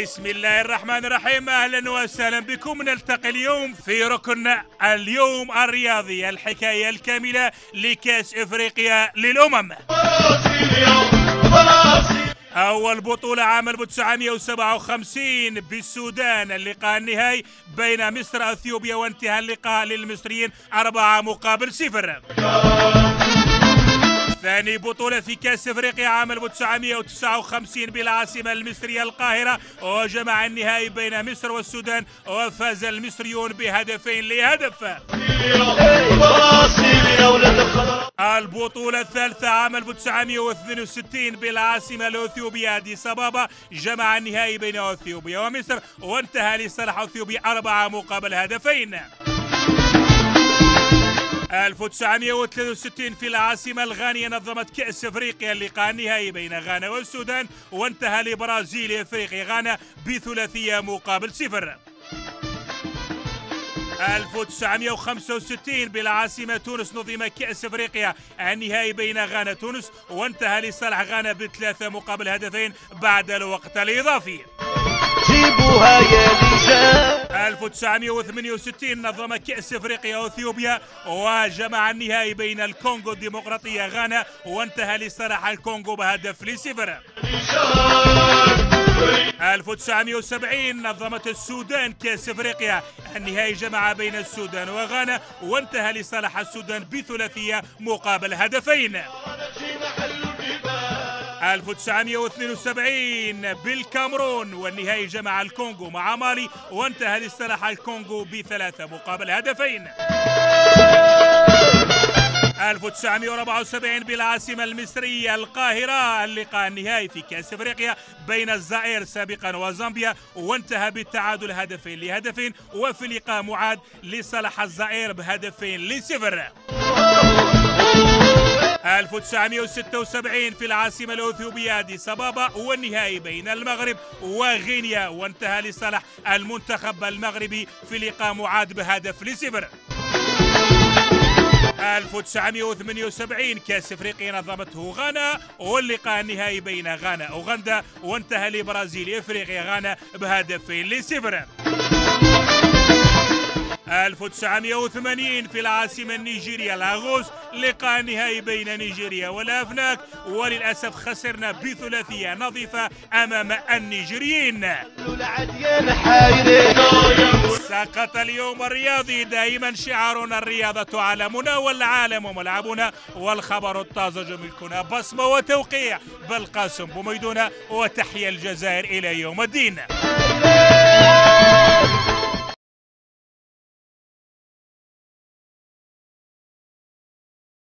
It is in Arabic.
بسم الله الرحمن الرحيم. أهلا وسهلا بكم. نلتقي اليوم في ركن اليوم الرياضي، الحكاية الكاملة لكأس إفريقيا للأمم. أول بطولة عام 1957 بالسودان، اللقاء النهائي بين مصر وأثيوبيا، وانتهى اللقاء للمصريين 4-0. ثاني بطولة في كأس إفريقيا عام 1959 بالعاصمة المصرية القاهرة، وجمع النهائي بين مصر والسودان، وفاز المصريون ب2-0. البطولة الثالثة عام 1962 بالعاصمة الأثيوبية أديس أبابا، جمع النهائي بين أثيوبيا ومصر، وانتهى لصالح أثيوبيا 4-2. 1963 في العاصمة الغانية نظمت كأس إفريقيا، اللقاء النهائي بين غانا والسودان، وانتهى لبرازيل إفريقيا غانا ب3-0. 1965 بالعاصمة تونس نظم كأس إفريقيا، النهائي بين غانا تونس، وانتهى لصالح غانا ب3-0 بعد الوقت الإضافي. 1968 نظم كأس إفريقيا أثيوبيا، وجمع النهائي بين الكونغو الديمقراطية غانا، وانتهى لصالح الكونغو ب0. 1970 نظمت السودان كأس إفريقيا، النهائي جمع بين السودان وغانا، وانتهى لصالح السودان ب2-2. 1972 بالكامرون، والنهائي جمع الكونغو مع مالي، وانتهى لصالح الكونغو ب3-2. 1974 بالعاصمة المصرية القاهرة، اللقاء النهائي في كأس إفريقيا بين الجزائر سابقا وزامبيا، وانتهى بالتعادل 2-2، وفي لقاء معاد لصالح الجزائر ب2-0. 1976 في العاصمة الأثيوبية أديس أبابا، والنهائي بين المغرب وغينيا، وانتهى لصالح المنتخب المغربي في لقاء معاد ب0. 1978 كأس إفريقيا نظمته غانا، واللقاء النهائي بين غانا وأوغندا، وانتهى لبرازيل إفريقيا غانا ب2-0. 1980 في العاصمة النيجيرية لاغوس، لقاء نهائي بين نيجيريا والأفناك، وللأسف خسرنا ب3 نظيفة أمام النيجيريين. سقط اليوم الرياضي، دائما شعارنا الرياضة علمنا والعالم ملعبنا، والخبر الطازج ملكنا، بصمة وتوقيع بالقاسم بوميدونا، وتحيا الجزائر إلى يوم الدين.